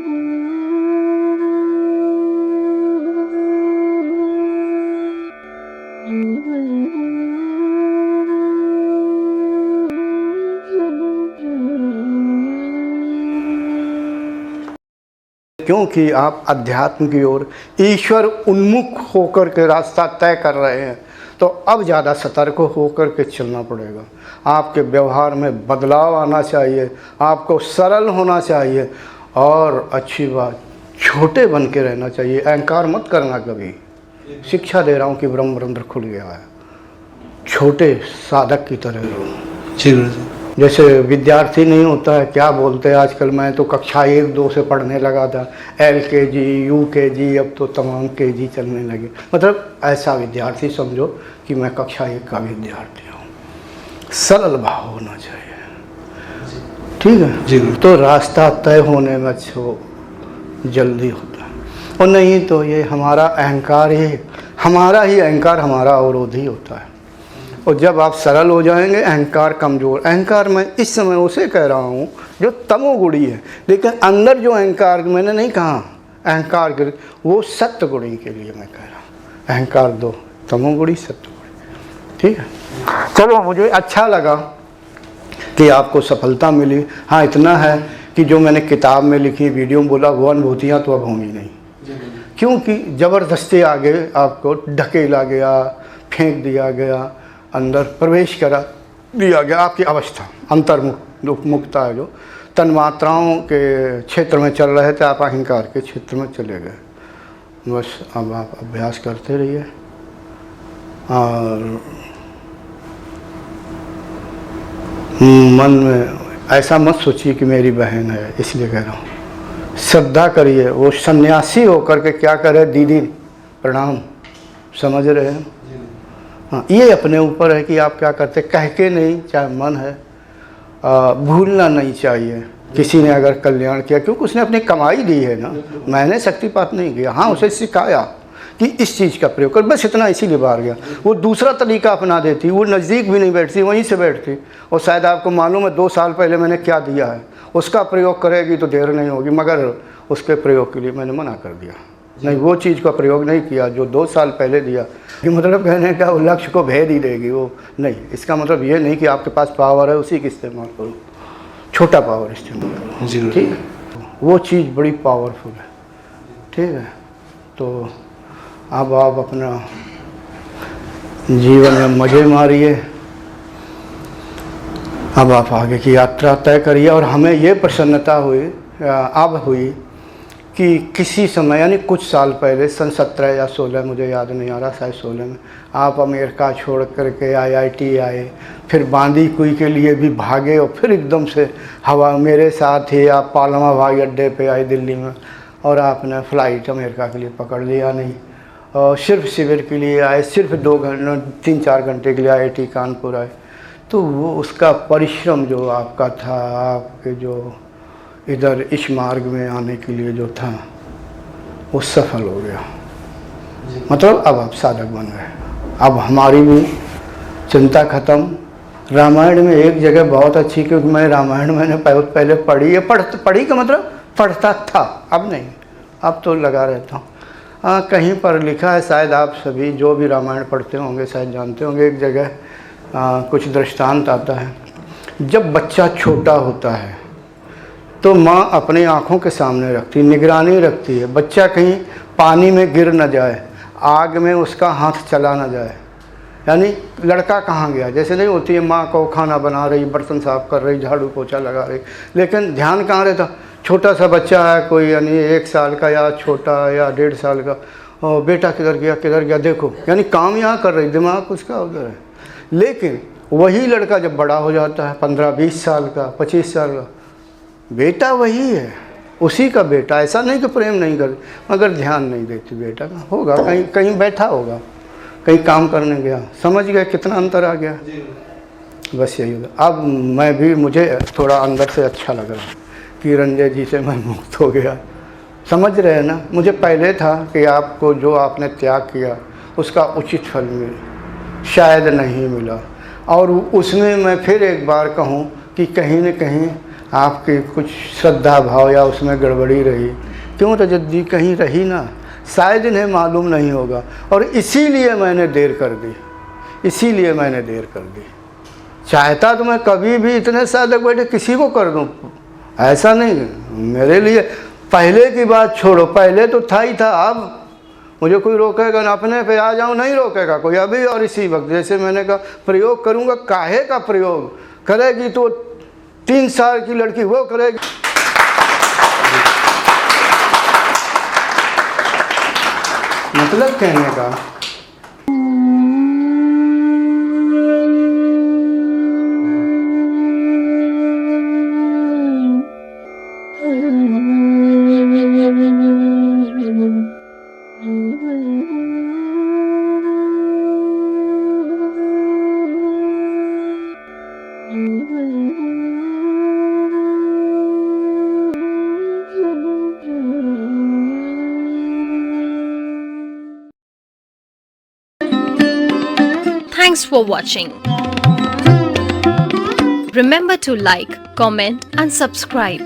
क्योंकि आप अध्यात्म की ओर ईश्वर उन्मुख होकर के रास्ता तय कर रहे हैं, तो अब ज़्यादा सतर्क होकर के चलना पड़ेगा। आपके व्यवहार में बदलाव आना चाहिए, आपको सरल होना चाहिए, और अच्छी बात छोटे बन के रहना चाहिए। अहंकार मत करना कभी। शिक्षा दे रहा हूँ कि ब्रह्म रंध्र खुल गया है, छोटे साधक की तरह रहो। जैसे विद्यार्थी नहीं होता है, क्या बोलते हैं आजकल, मैं तो कक्षा 1-2 से पढ़ने लगा था, LKG UKG, अब तो तमाम KG चलने लगे। मतलब ऐसा विद्यार्थी समझो कि मैं कक्षा 1 का विद्यार्थी हूँ। सरल भाव होना चाहिए, ठीक है जी। तो रास्ता तय होने में जल्दी होता है, और नहीं तो ये हमारा अहंकार ही हमारा अवरोधी होता है। और जब आप सरल हो जाएंगे, अहंकार कमज़ोर, अहंकार मैं इस समय उसे कह रहा हूँ जो तमोगुणी है, लेकिन अंदर जो अहंकार, मैंने नहीं कहा अहंकार के, वो सत्वगुणी के लिए मैं कह रहा हूँ। अहंकार 2, तमोगुणी सत्वगुणी, ठीक है। चलो, मुझे अच्छा लगा कि आपको सफलता मिली। हाँ, इतना है कि जो मैंने किताब में लिखी, वीडियो में बोला, वो अनुभूतियाँ तो अब होंगी नहीं, क्योंकि ज़बरदस्ती आगे आपको ढकेला गया, फेंक दिया गया, अंदर प्रवेश करा दिया गया। आपकी अवस्था अंतर्मुखता है, जो तन्मात्राओं के क्षेत्र में चल रहे थे, आप अहंकार के क्षेत्र में चले गए। बस अब आप अभ्यास करते रहिए, और मन में ऐसा मत सोचिए कि मेरी बहन है इसलिए कह रहा हूँ। श्रद्धा करिए। वो सन्यासी होकर के क्या करे, दीदी प्रणाम, समझ रहे हैं। हाँ, ये अपने ऊपर है कि आप क्या करते, कह के नहीं, चाहे मन है, भूलना नहीं चाहिए। किसी ने अगर कल्याण किया, क्योंकि उसने अपनी कमाई दी है ना, मैंने शक्तिपात नहीं किया। हाँ, उसे सिखाया कि इस चीज़ का प्रयोग कर, बस इतना, इसीलिए बाहर गया। वो दूसरा तरीका अपना देती, वो नज़दीक भी नहीं बैठती, वहीं से बैठती, और शायद आपको मालूम है 2 साल पहले मैंने क्या दिया है, उसका प्रयोग करेगी तो देर नहीं होगी, मगर उसके प्रयोग के लिए मैंने मना कर दिया। नहीं, वो चीज़ का प्रयोग नहीं किया जो 2 साल पहले दिया। कि मतलब कहने का वो लक्ष्य को भेद ही देगी वो नहीं। इसका मतलब ये नहीं कि आपके पास पावर है उसी की इस्तेमाल करो, छोटा पावर इस्तेमाल करो, ठीक है। वो चीज़ बड़ी पावरफुल है, ठीक है। तो अब आप अपना जीवन में मज़े मारिए, अब आप आगे की यात्रा तय करिए। और हमें ये प्रसन्नता हुई, अब हुई कि किसी समय, यानी कुछ साल पहले, सन 17 या 16, मुझे याद नहीं आ रहा, शायद 16 में, आप अमेरिका छोड़ करके IIT आए, फिर बांदी कुई के लिए भी भागे, और फिर एकदम से हवा मेरे साथ ही आप पालमा हवाई अड्डे पे आए दिल्ली में, और आपने फ़्लाइट अमेरिका के लिए पकड़ लिया नहीं, और सिर्फ शिविर के लिए आए, सिर्फ 3-4 घंटे के लिए IIT कानपुर आए। तो वो उसका परिश्रम जो आपका था, आपके जो इधर इस मार्ग में आने के लिए जो था, वो सफल हो गया। मतलब अब आप साधक बन गए। अब हमारी भी चिंता खत्म। रामायण में एक जगह बहुत अच्छी, क्योंकि मैं रामायण मैंने बहुत पहले पढ़ी है, पढ़ी का मतलब पढ़ता था, अब नहीं, अब तो लगा रहता हूँ। हाँ, कहीं पर लिखा है, शायद आप सभी जो भी रामायण पढ़ते होंगे शायद जानते होंगे, एक जगह कुछ दृष्टांत आता है। जब बच्चा छोटा होता है तो माँ अपनी आँखों के सामने रखती, निगरानी रखती है, बच्चा कहीं पानी में गिर न जाए, आग में उसका हाथ चला न जाए। यानी लड़का कहाँ गया, जैसे नहीं होती है माँ को खाना बना रही, बर्तन साफ कर रही, झाड़ू पोछा लगा रही, लेकिन ध्यान कहाँ रहता। छोटा सा बच्चा है कोई, यानी 1 साल का या छोटा या 1.5 साल का, और बेटा किधर गया देखो, यानी काम यहाँ कर रही, दिमाग उसका उधर है। लेकिन वही लड़का जब बड़ा हो जाता है, 15-20 साल का, 25 साल का, बेटा वही है, उसी का बेटा। ऐसा नहीं कि प्रेम नहीं कर, मगर ध्यान नहीं देती बेटा का। होगा कहीं बैठा होगा, कहीं काम करने गया, समझ गए कितना अंतर आ गया। बस यही होगा। अब मैं भी, मुझे थोड़ा अंदर से अच्छा लग रहा कि रंजय जी से मैं मुक्त हो गया। समझ रहे हैं ना, मुझे पहले था कि आपको जो आपने त्याग किया उसका उचित फल मिले, शायद नहीं मिला। और उसमें मैं फिर एक बार कहूँ कि कहीं न कहीं आपकी कुछ श्रद्धा भाव या उसमें गड़बड़ी रही, क्यों रजत जी कहीं रही ना, शायद इन्हें मालूम नहीं होगा। और इसीलिए मैंने देर कर दी, इसीलिए मैंने देर कर दी। चाहता तो मैं कभी भी इतने साल तक बैठे किसी को कर दूं, ऐसा नहीं। मेरे लिए पहले की बात छोड़ो, पहले तो था ही था, अब मुझे कोई रोकेगा ना, अपने पे आ जाऊं नहीं रोकेगा कोई अभी और इसी वक्त। जैसे मैंने कहा प्रयोग करूंगा, काहे का प्रयोग करेगी तो 3 साल की लड़की वो करेगी। मतलब कहने का Thanks for watching. Remember to like, comment and subscribe.